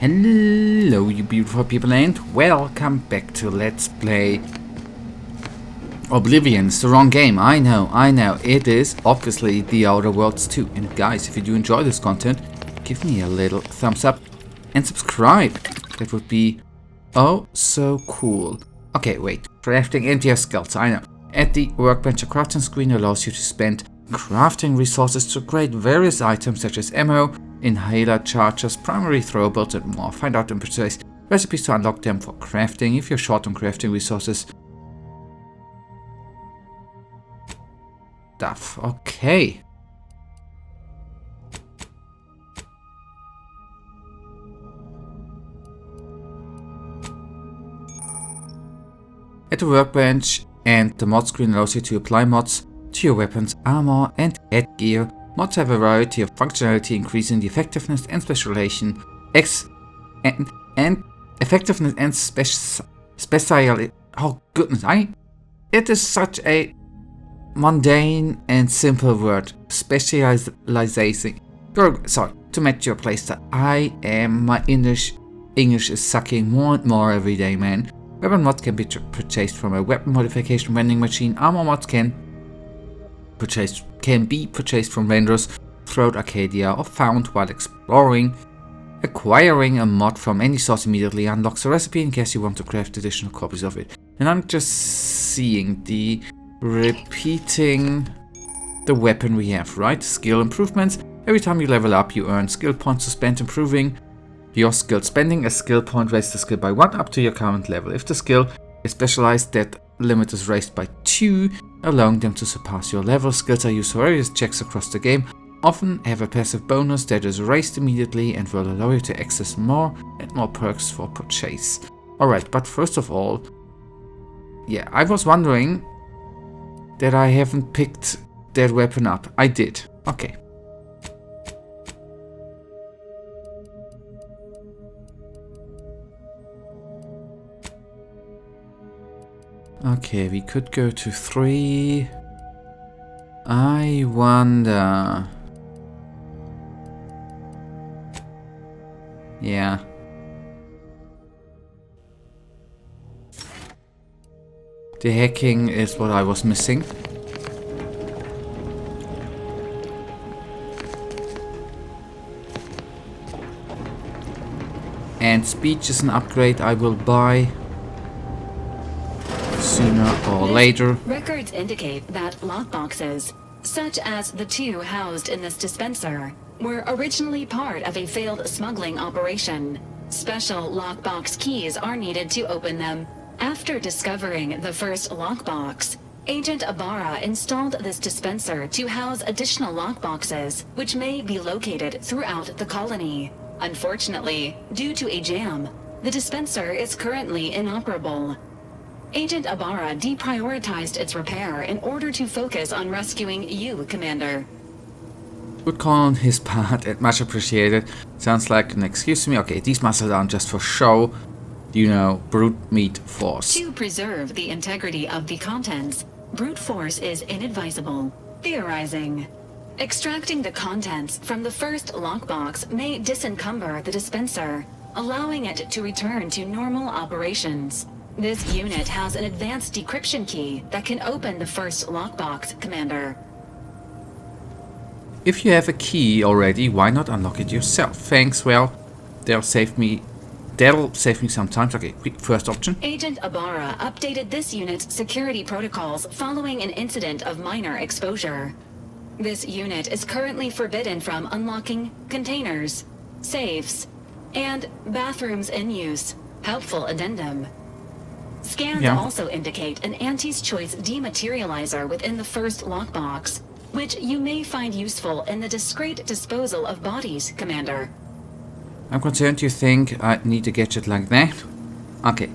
Hello you beautiful people and welcome back to Let's Play Oblivion. It's the wrong game, I know, it is obviously The Outer Worlds 2. And guys, if you do enjoy this content, give me a little thumbs up and subscribe. That would be oh so cool. Okay, wait, crafting and your skills, I know. At the workbench, a crafting screen allows you to spend crafting resources to create various items such as ammo, inhaler chargers, primary throwables and more. Find out and purchase recipes to unlock them for crafting if you're short on crafting resources. Stuff. Okay. At the workbench and the mod screen allows you to apply mods to your weapons, armor and headgear. Mods have a variety of functionality, increasing the effectiveness and specialization, and effectiveness and special. Oh goodness, it is such a mundane and simple word. Specialization. Sorry, to match your playstyle. My English is sucking more and more every day, man. Weapon mods can be purchased from a weapon modification vending machine. Armor mods can be purchased from vendors throughout Arcadia or found while exploring. Acquiring a mod from any source immediately unlocks a recipe in case you want to craft additional copies of it. And I'm just seeing repeating the weapon we have, right? Skill improvements. Every time you level up, you earn skill points to spend improving your skill. Spending a skill point raises the skill by 1 up to your current level. If the skill is specialized, that limit is raised by 2, allowing them to surpass your level. Skills are used for various checks across the game, often have a passive bonus that is raised immediately and will allow you to access more and more perks for purchase. Alright, but first of all, yeah, I was wondering that I haven't picked that weapon up. I did. Okay. Okay, we could go to 3. I wonder. Yeah. The hacking is what I was missing. And speech is an upgrade I will buy sooner or later. Records indicate that lockboxes, such as the 2 housed in this dispenser, were originally part of a failed smuggling operation. Special lockbox keys are needed to open them. After discovering the first lockbox, Agent Ibarra installed this dispenser to house additional lockboxes, which may be located throughout the colony. Unfortunately, due to a jam, the dispenser is currently inoperable. Agent Ibarra deprioritized its repair in order to focus on rescuing you, Commander. Good call on his part and much appreciated. Sounds like an excuse to me. Okay, these muscles aren't just for show. You know, brute meat force. To preserve the integrity of the contents, brute force is inadvisable. Theorizing. Extracting the contents from the first lockbox may disencumber the dispenser, allowing it to return to normal operations. This unit has an advanced decryption key that can open the first lockbox, Commander. If you have a key already, why not unlock it yourself? Thanks, well, that'll save me some time. Okay, quick first option. Agent Ibarra updated this unit's security protocols following an incident of minor exposure. This unit is currently forbidden from unlocking containers, safes, and bathrooms in use. Helpful addendum. Scans also indicate an Auntie's Choice dematerializer within the first lockbox, which you may find useful in the discreet disposal of bodies, Commander. I'm concerned you think I need a gadget like that. Okay.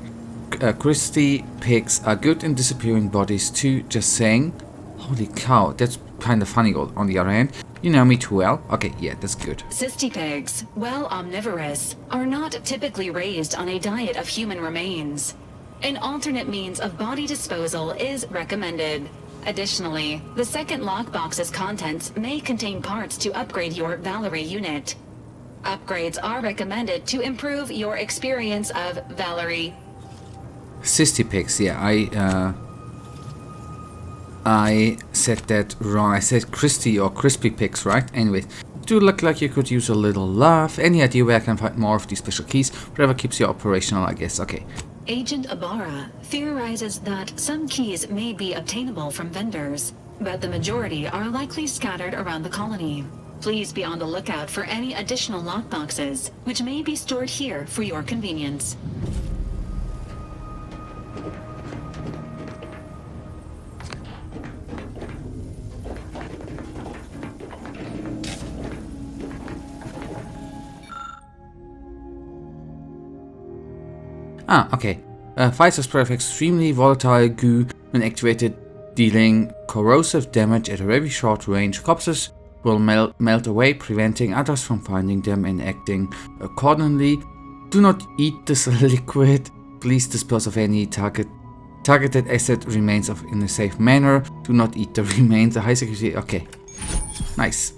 Christie pigs are good in disappearing bodies too, just saying. Holy cow, that's kind of funny on the other hand. You know me too well. Okay, yeah, that's good. Cysty pigs, while omnivorous, are not typically raised on a diet of human remains. An alternate means of body disposal is recommended. Additionally, the second lockbox's contents may contain parts to upgrade your Valerie unit. Upgrades are recommended to improve your experience of Valerie. Cysty pics, yeah, I said that wrong. I said Christy or crispy pics, right? Anyway, do look like you could use a little love. Any idea where I can find more of these special keys? Whatever keeps you operational, I guess. Okay. Agent Ibarra theorizes that some keys may be obtainable from vendors, but the majority are likely scattered around the colony. Please be on the lookout for any additional lockboxes, which may be stored here for your convenience. Okay. Fires spread of extremely volatile goo when activated, dealing corrosive damage at a very short range. Corpses will melt away, preventing others from finding them and acting accordingly. Do not eat this liquid. Please dispose of any targeted asset remains in a safe manner. Do not eat the remains. A high security. Okay. Nice.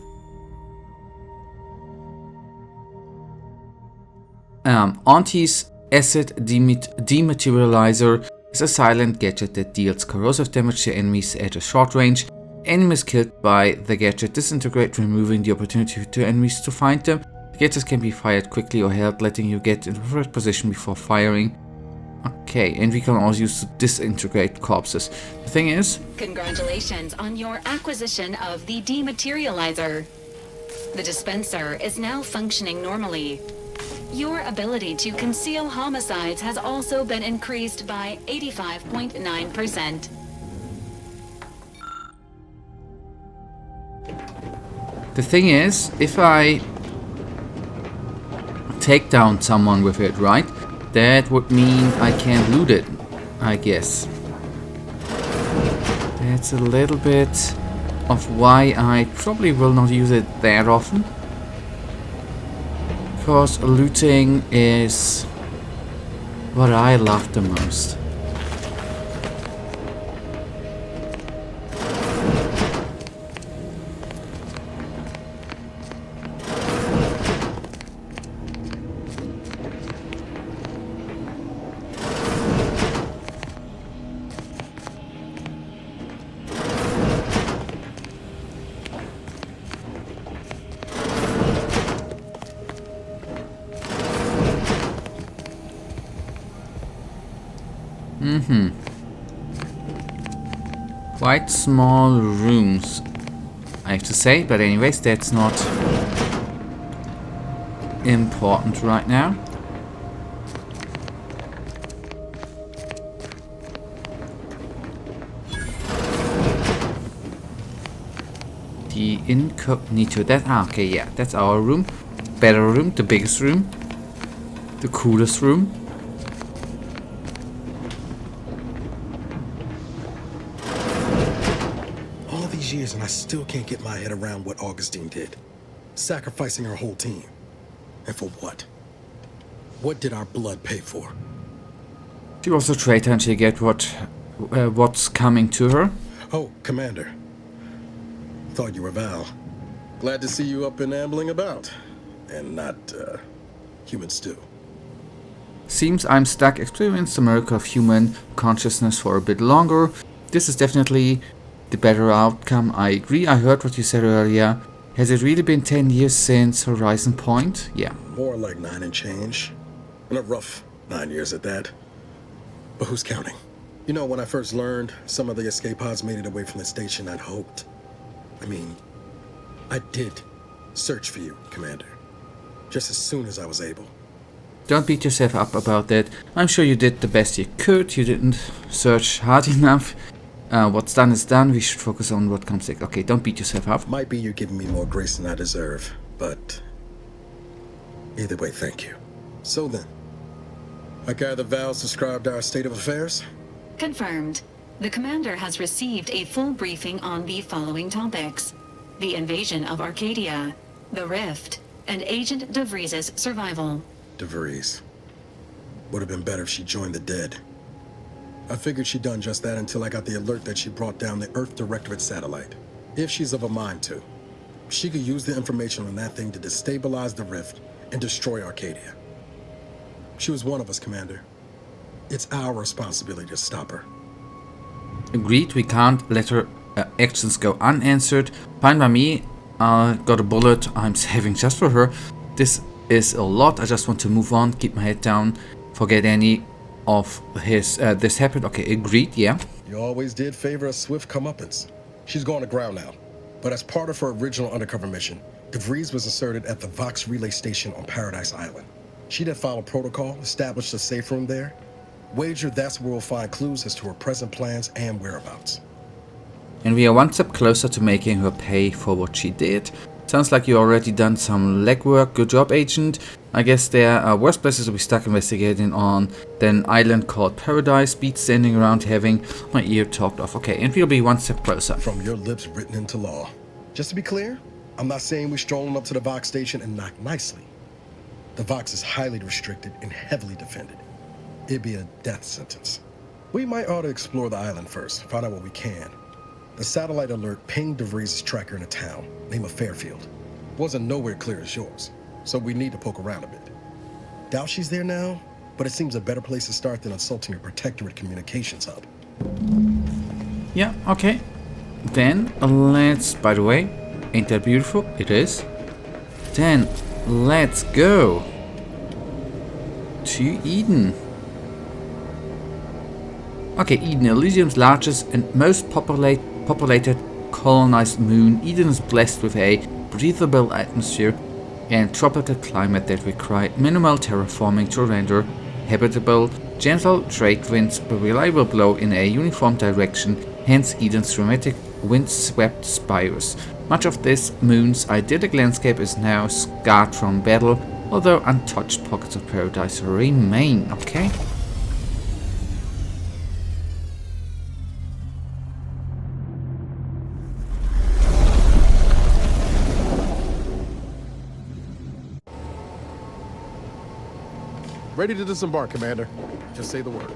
Auntie's Acid Dematerializer is a silent gadget that deals corrosive damage to enemies at a short range. Enemies killed by the gadget disintegrate, removing the opportunity to enemies to find them. The gadgets can be fired quickly or held, letting you get into the first position before firing. Okay, and we can also use to disintegrate corpses. The thing is... Congratulations on your acquisition of the Dematerializer. The dispenser is now functioning normally. Your ability to conceal homicides has also been increased by 85.9%. The thing is, if I take down someone with it, right, that would mean I can't loot it, I guess. That's a little bit of why I probably will not use it that often. Because looting is what I love the most. Quite small rooms, I have to say, but anyways, that's not important right now. The incognito, okay, yeah, that's our room. Better room, the biggest room, the coolest room. Years and I still can't get my head around what Augustine did. Sacrificing her whole team. And for what? What did our blood pay for? She was a traitor and she get what's coming to her. Oh, Commander. Thought you were Val. Glad to see you up and ambling about. And not, human stew. Seems I'm stuck experiencing the miracle of human consciousness for a bit longer. This is definitely the better outcome, I agree. I heard what you said earlier. Has it really been 10 years since Horizon Point? Yeah. More like 9 and change. And a rough 9 years at that. But who's counting? You know, when I first learned some of the escape pods made it away from the station, I'd hoped. I did search for you, Commander. Just as soon as I was able. Don't beat yourself up about that. I'm sure you did the best you could. You didn't search hard enough. What's done is done. We should focus on what comes next. Okay, don't beat yourself up. Might be you're giving me more grace than I deserve, but either way, thank you. So then, I gather Val's described our state of affairs? Confirmed. The commander has received a full briefing on the following topics: the invasion of Arcadia, the Rift, and Agent DeVries' survival. DeVries. Would have been better if she joined the dead. I figured she'd done just that until I got the alert that she brought down the Earth Directorate satellite. If she's of a mind to, she could use the information on that thing to destabilize the Rift and destroy Arcadia. She was one of us, Commander. It's our responsibility to stop her. Agreed, we can't let her actions go unanswered. Fine by me. Got a bullet I'm saving just for her. This is a lot. I just want to move on, keep my head down, forget any of his this happened. Okay, agreed, yeah. You always did favor a swift comeuppance. She's going to ground now. But as part of her original undercover mission, DeVries was inserted at the Vox relay station on Paradise Island. She did follow protocol, established a safe room there. Wager that's where we'll find clues as to her present plans and whereabouts. And we are one step closer to making her pay for what she did. Sounds like you already done some legwork. Good job, agent. I guess there are worse places to be stuck investigating on than an island called Paradise. Beat standing around having my ear talked off. Okay, and we'll be one step closer. From your lips written into law. Just to be clear, I'm not saying we're strolling up to the Vox station and knock nicely. The Vox is highly restricted and heavily defended. It'd be a death sentence. We might ought to explore the island first, find out what we can. The satellite alert pinged DeVries' tracker in a town, name of Fairfield. Wasn't nowhere clear as yours, so we need to poke around a bit. Doubt she's there now, but it seems a better place to start than insulting your protectorate communications hub. Yeah, okay. Then let's, by the way, ain't that beautiful? It is. Then let's go to Eden. Okay, Eden, Elysium's largest and most populated colonized moon. Eden is blessed with a breathable atmosphere and tropical climate that require minimal terraforming to render habitable. Gentle trade winds reliable blow in a uniform direction, hence Eden's dramatic wind-swept spires. Much of this moon's idyllic landscape is now scarred from battle, although untouched pockets of paradise remain. Okay. Ready to disembark, Commander. Just say the word.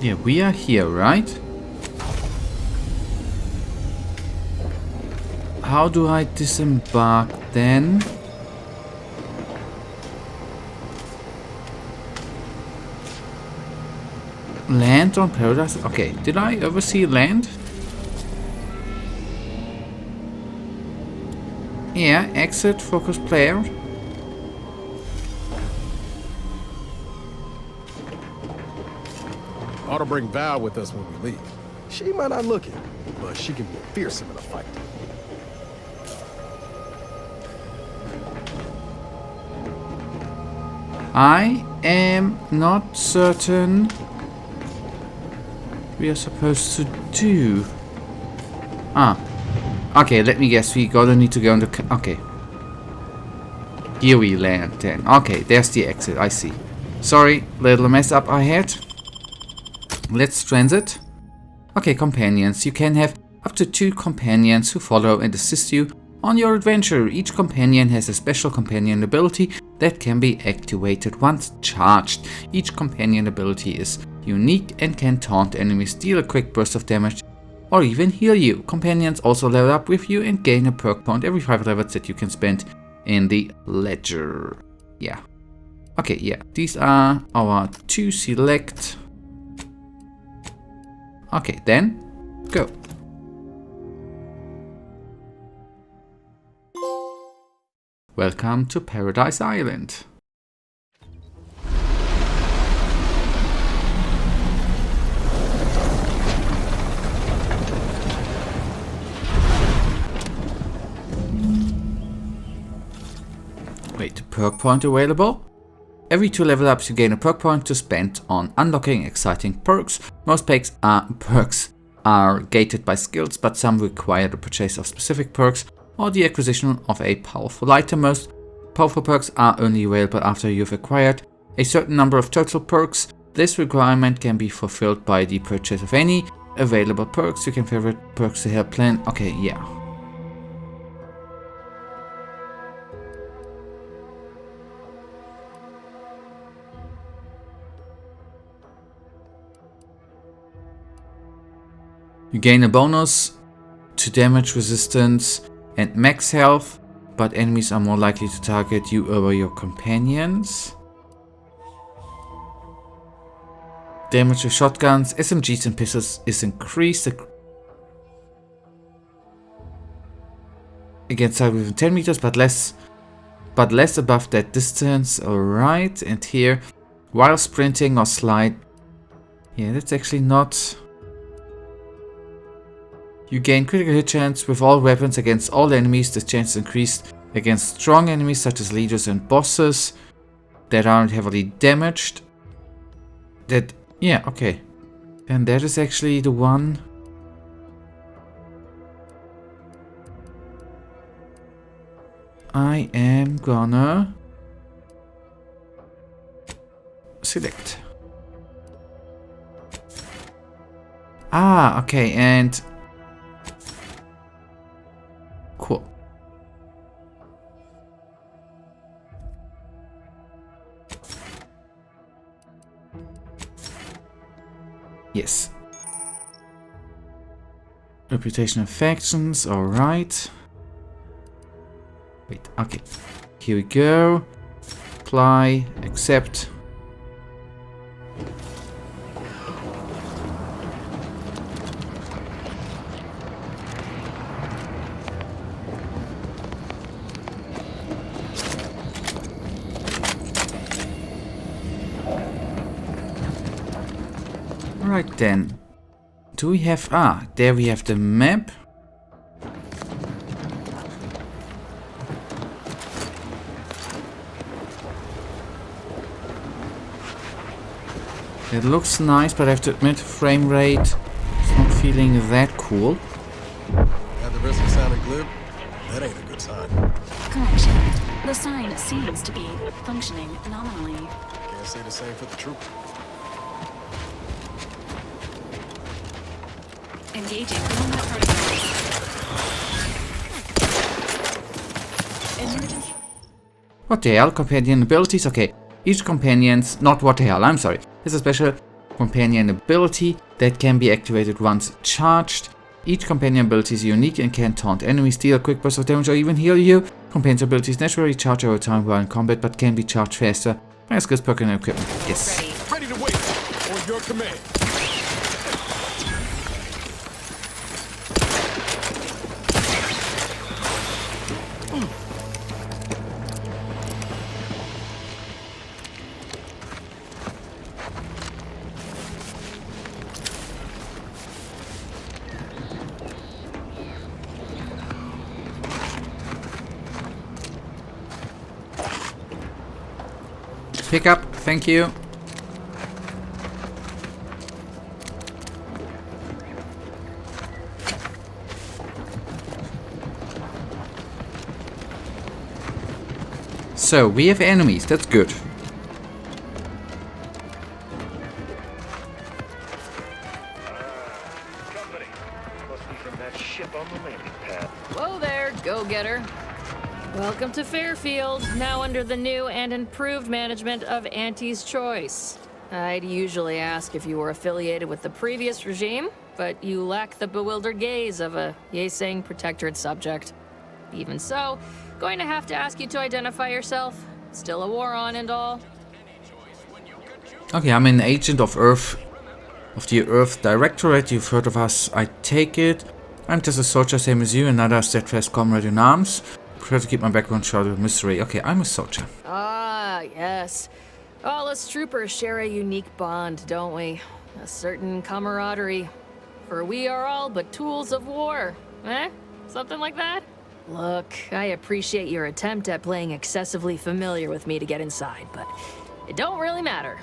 Yeah, we are here, right? How do I disembark then? Land on Paradise? Okay, did I ever see land? Yeah, exit, focus player. Ought to bring Val with us when we leave. She might not look it, but she can be fearsome in a fight. I am not certain we are supposed to do. Okay, let me guess. We gotta need to go on the... Okay. Here we land then. Okay, there's the exit. I see. Sorry, little mess up I had. Let's transit. Okay, companions. You can have up to 2 companions who follow and assist you on your adventure. Each companion has a special companion ability that can be activated once charged. Each companion ability is unique and can taunt enemies, deal a quick burst of damage, or even heal you. Companions also level up with you and gain a perk point every 5 levels that you can spend in the ledger. Yeah. Okay, yeah. These are our 2 select. Okay, then go. Welcome to Paradise Island. Wait, perk point available? Every 2 level ups you gain a perk point to spend on unlocking exciting perks. Most perks are gated by skills, but some require the purchase of specific perks or the acquisition of a powerful item. Most powerful perks are only available after you've acquired a certain number of total perks. This requirement can be fulfilled by the purchase of any available perks. You can favorite perks to help plan. Okay, yeah. You gain a bonus to damage resistance and max health, but enemies are more likely to target you over your companions. Damage with shotguns, SMGs and pistols is increased against target within 10 meters, but less above that distance. Alright, and here, while sprinting or slide, yeah, that's actually not... You gain critical hit chance with all weapons against all enemies. This chance is increased against strong enemies such as leaders and bosses that aren't heavily damaged. That, yeah, okay. And that is actually the one... I am gonna select. Ah, okay, and cool. Yes. Reputation of factions, alright. Wait, okay. Here we go. Apply, accept. Right then. Do we have... Ah, there we have the map. It looks nice, but I have to admit, frame rate is not feeling that cool. At the risk of sounding glib, that ain't a good sign. Correction. The sign seems to be functioning nominally. Can't say the same for the troop. Engaging combat protocols. Emergency. What the hell? Companion abilities? Okay. Each companion's... Not what the hell, I'm sorry. Is a special companion ability that can be activated once charged. Each companion ability is unique and can taunt enemies, deal a quick burst of damage, or even heal you. Companion abilities naturally charge over time while in combat, but can be charged faster. As good perk and equipment. Yes. Ready to wait. On your command. Pick up, thank you. So, we have enemies, that's good. Company. Must be from that ship on the landing pad. Whoa there, go-getter. Welcome to Fairfield, now under the new and improved management of Auntie's Choice. I'd usually ask if you were affiliated with the previous regime, but you lack the bewildered gaze of a yay-saying protectorate subject. Even so, going to have to ask you to identify yourself. Still a war on and all. Okay, I'm an agent of Earth, of the Earth Directorate. You've heard of us, I take it. I'm just a soldier, same as you, another steadfast comrade in arms. Prefer to keep my background shrouded with mystery. Okay, I'm a soldier. Ah, yes. All us troopers share a unique bond, don't we? A certain camaraderie. For we are all but tools of war. Eh? Something like that? Look, I appreciate your attempt at playing excessively familiar with me to get inside, but it don't really matter.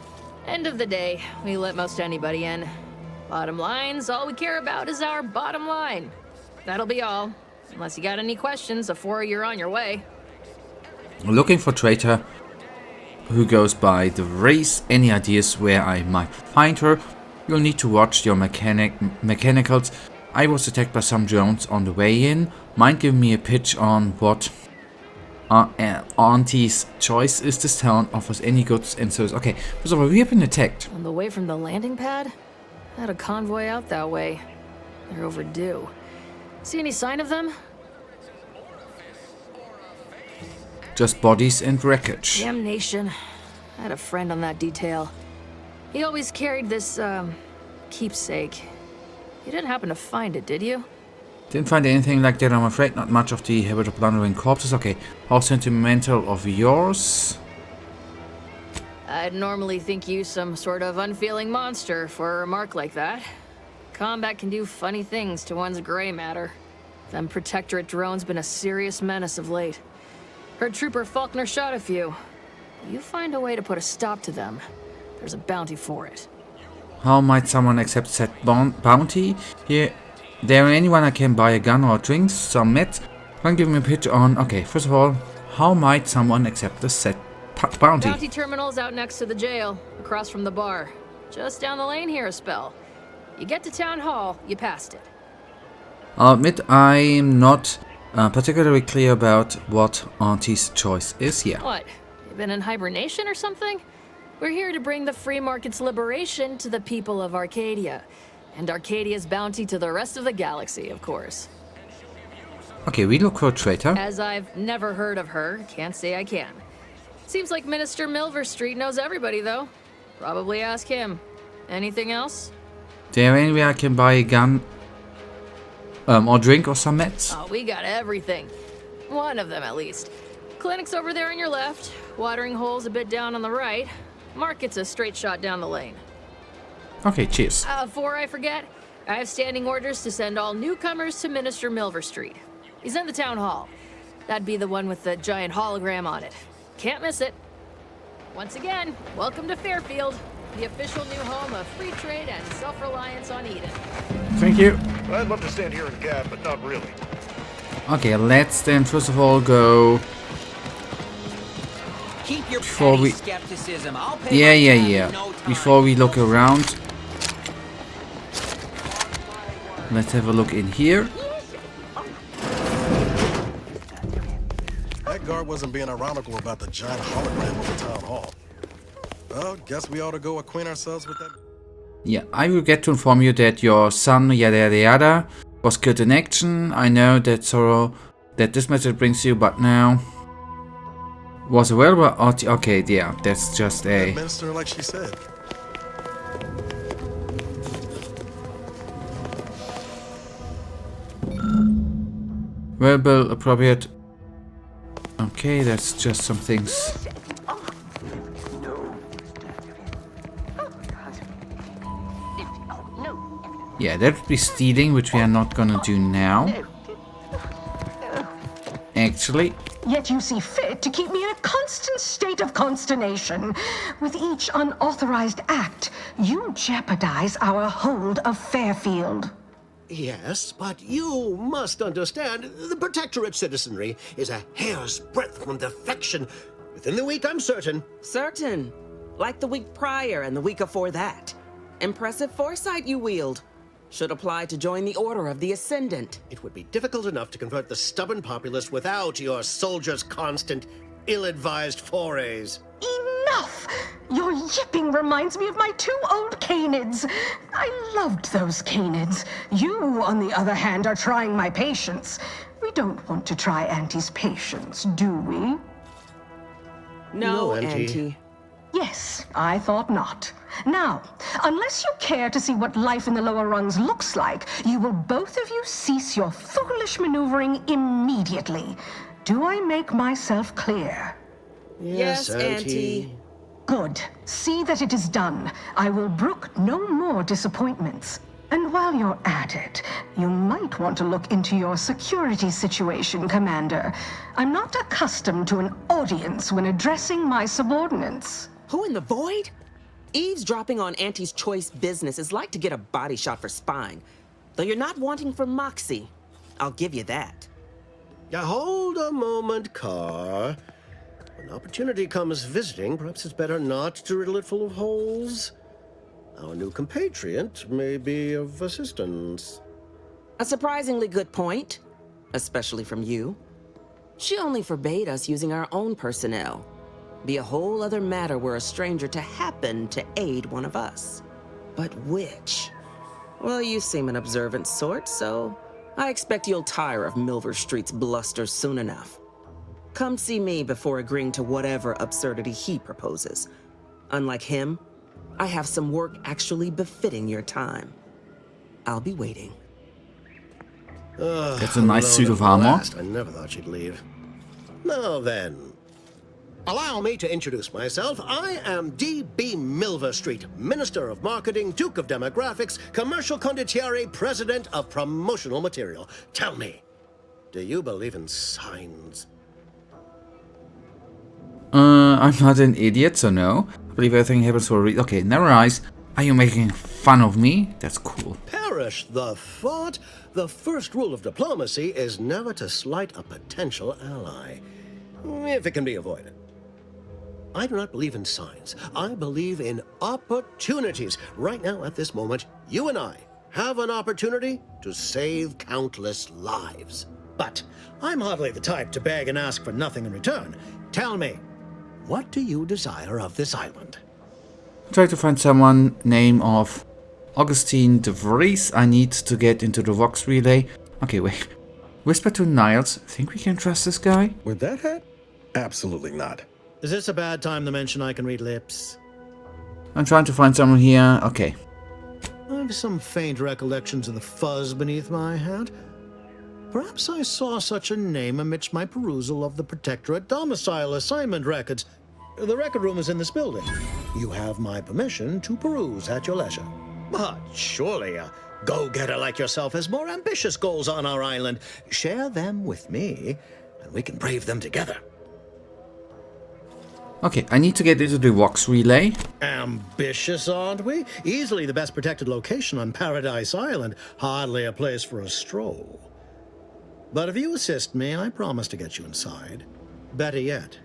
End of the day, we let most anybody in. Bottom line's all we care about is our bottom line. That'll be all. Unless you got any questions before you're on your way. Looking for traitor who goes by the race. Any ideas where I might find her? You'll need to watch your mechanicals. I was attacked by some drones on the way in. Mind giving me a pitch on what Auntie's Choice is? This town offers any goods and service. Okay, first of all, we have been attacked. On the way from the landing pad? Had a convoy out that way. They're overdue. See any sign of them? Just bodies and wreckage. Damnation. I had a friend on that detail. He always carried this, keepsake. You didn't happen to find it, did you? Didn't find anything like that, I'm afraid. Not much of the habit of plundering corpses. Okay, how sentimental of yours. I'd normally think you some sort of unfeeling monster for a remark like that. Combat can do funny things to one's gray matter. Them Protectorate drones been a serious menace of late. Heard Trooper Faulkner shot a few. You find a way to put a stop to them. There's a bounty for it. How might someone accept said bounty? Here, there anyone I can buy a gun or drinks, some meds? Can give me a pitch on... Okay, first of all, how might someone accept the said bounty? Bounty terminal's out next to the jail, across from the bar. Just down the lane here a spell. You get to Town Hall, you passed it. I'll admit I'm not particularly clear about what Auntie's choice is here. What? You been in hibernation or something? We're here to bring the free market's liberation to the people of Arcadia. And Arcadia's bounty to the rest of the galaxy, of course. Okay, we look for a traitor. As I've never heard of her, can't say I can. Seems like Minister Milverstreet knows everybody, though. Probably ask him. Anything else? There anywhere I can buy a gun or drink or some meds? Oh, we got everything. One of them, at least. Clinic's over there on your left. Watering hole's a bit down on the right. Market's a straight shot down the lane. Okay, cheers. Before I forget, I have standing orders to send all newcomers to Minister Milverstreet. He's in the town hall. That'd be the one with the giant hologram on it. Can't miss it. Once again, welcome to Fairfield, the official new home of free trade and self-reliance on Eden. Thank you. I'd love to stand here and gab, but not really. Okay, let's then first of all go... Keep your Before petty we- skepticism. I'll pay Yeah. my tab in no time. Before we look around, let's have a look in here. That guard wasn't being ironical about the giant hologram of the town hall. Well, guess we ought to go acquaint ourselves with that. Yeah, I will get to inform you that your son, yada yada yada, was killed in action. I know that sorrow that this message brings you, but now was available. Okay, yeah, that's just a... Minister, like she said. Verbal appropriate. Okay, that's just some things. Yeah, that would be stealing, which we are not gonna do now. Actually, Yet you see fit to keep me in a constant state of consternation. With each unauthorized act, you jeopardize our hold of Fairfield. Yes, but you must understand, the Protectorate citizenry is a hair's breadth from defection. Within the week, I'm certain. Certain. Like the week prior and the week before that. Impressive foresight you wield. Should apply to join the Order of the Ascendant. It would be difficult enough to convert the stubborn populace without your soldiers' constant, ill-advised forays. Enough! Your yipping reminds me of my 2 old canids. I loved those canids. You, on the other hand, are trying my patience. We don't want to try Auntie's patience, do we? No, Auntie. Auntie. Yes, I thought not. Now, unless you care to see what life in the lower rungs looks like, you will both of you cease your foolish maneuvering immediately. Do I make myself clear? Yes, Auntie. Good. See that it is done. I will brook no more disappointments. And while you're at it, you might want to look into your security situation, Commander. I'm not accustomed to an audience when addressing my subordinates. Who in the void? Eavesdropping on Auntie's choice business is like to get a body shot for spine. Though you're not wanting for moxie. I'll give you that. Now, hold a moment, Carr. When opportunity comes visiting, perhaps it's better not to riddle it full of holes. Our new compatriot may be of assistance. A surprisingly good point. Especially from you. She only forbade us using our own personnel. Be a whole other matter were a stranger to happen to aid one of us. But which? Well, you seem an observant sort, so I expect you'll tire of Milver Street's bluster soon enough. Come see me before agreeing to whatever absurdity he proposes. Unlike him, I have some work actually befitting your time. I'll be waiting. That's a nice suit of armor. I never thought you'd leave. Now then, allow me to introduce myself. I am D.B. Milver Street, Minister of Marketing, Duke of Demographics, Commercial Condottiere, President of Promotional Material. Tell me, do you believe in signs? I'm not an idiot, so no. I believe everything happens for a reason. Okay, never eyes. Are you making fun of me? That's cool. Perish the thought. The first rule of diplomacy is never to slight a potential ally, if it can be avoided. I do not believe in signs. I believe in opportunities. Right now, at this moment, you and I have an opportunity to save countless lives. But I'm hardly the type to beg and ask for nothing in return. Tell me, what do you desire of this island? Try to find someone name of Augustine de Vries. I need to get into the Vox relay. Okay, wait. Whisper to Niles. Think we can trust this guy? With that hat? Absolutely not. Is this a bad time to mention I can read lips? I'm trying to find someone here. Okay. I have some faint recollections of the fuzz beneath my hat. Perhaps I saw such a name amidst my perusal of the Protectorate domicile assignment records. The record room is in this building. You have my permission to peruse at your leisure. But surely a go-getter like yourself has more ambitious goals on our island. Share them with me, and we can brave them together. Okay, I need to get into the Vox relay. Ambitious, aren't we? Easily the best protected location on Paradise Island. Hardly a place for a stroll. But if you assist me, I promise to get you inside. Better yet,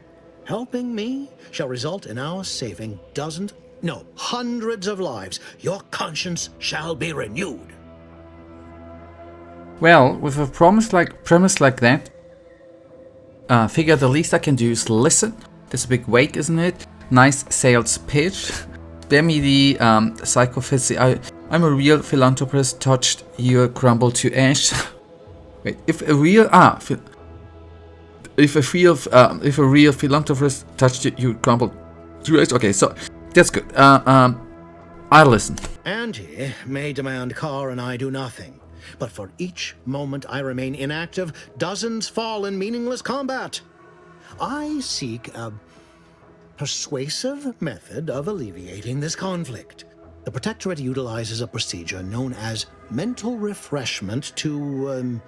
helping me shall result in our saving dozens, no, hundreds of lives. Your conscience shall be renewed. Well, with a premise like that, figure the least I can do is listen. That's a big weight, isn't it? Nice sales pitch. Spare me the psychophysics. I'm a real philanthropist. Touched you, crumble to ash. Wait, if a real philanthropist touched you, you crumble to ash. Okay, so that's good. I listen. And he may demand Carr and I do nothing, but for each moment I remain inactive, dozens fall in meaningless combat. I seek a persuasive method of alleviating this conflict. The Protectorate utilizes a procedure known as mental refreshment to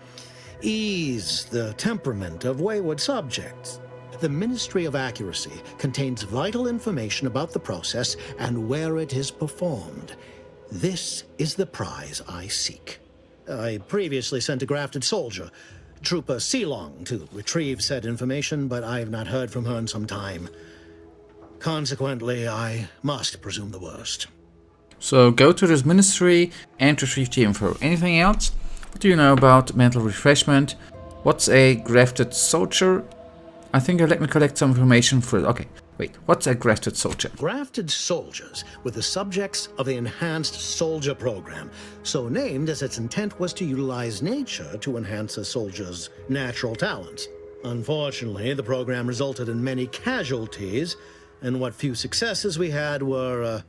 ease the temperament of wayward subjects. The Ministry of Accuracy contains vital information about the process and where it is performed. This is the prize I seek. I previously sent a grafted soldier, Trooper Sealong, to retrieve said information, but I have not heard from her in some time. Consequently, I must presume the worst. So go to this ministry and retrieve the info. Anything else? What do you know about mental refreshment? What's a grafted soldier? I think let me collect some information for... Okay, wait. What's a grafted soldier? Grafted soldiers were the subjects of the Enhanced Soldier Program, so named as its intent was to utilize nature to enhance a soldier's natural talents. Unfortunately, the program resulted in many casualties, and what few successes we had were,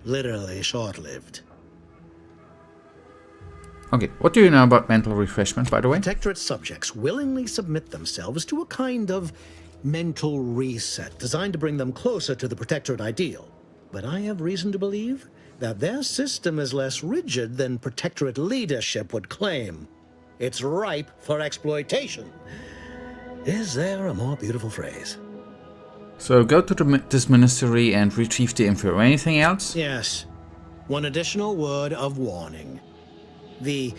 literally short-lived. Okay, what do you know about mental refreshment, by the way? Protectorate subjects willingly submit themselves to a kind of mental reset designed to bring them closer to the Protectorate ideal. But I have reason to believe that their system is less rigid than Protectorate leadership would claim. It's ripe for exploitation. Is there a more beautiful phrase? So go to this ministry and retrieve the info. Anything else? Yes. One additional word of warning. The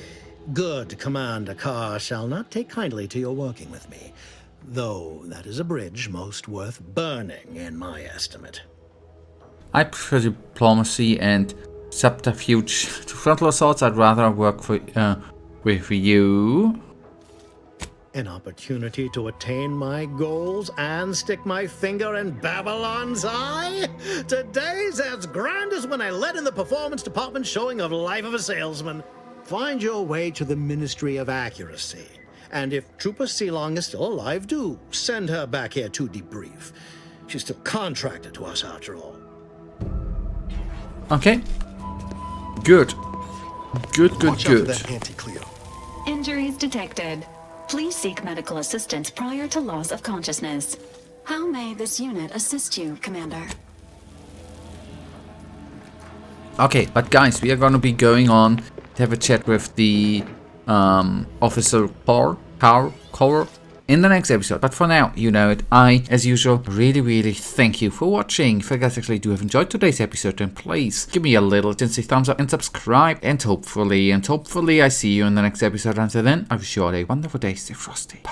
good Commander Carr shall not take kindly to your working with me, though that is a bridge most worth burning in my estimate. I prefer diplomacy and subterfuge to frontal assaults. I'd rather work with you. An opportunity to attain my goals and stick my finger in Babylon's eye? Today's as grand as when I led in the performance department showing of Life of a Salesman. find your way to the Ministry of Accuracy. And if Trooper Sealong is still alive, do send her back here to debrief. She's still contracted to us after all. Okay. Good. Good. Watch out for that anti-Cleo. Injuries detected. Please seek medical assistance prior to loss of consciousness. How may this unit assist you, Commander? Okay, but guys, we are gonna be going on to have a chat with the Officer Core in the next episode. But for now, you know it. I, as usual, really thank you for watching. If you guys actually do have enjoyed today's episode, then please give me a little generous thumbs up and subscribe. And hopefully I see you in the next episode. Until then, I wish you all a wonderful day. Stay frosty. Bye.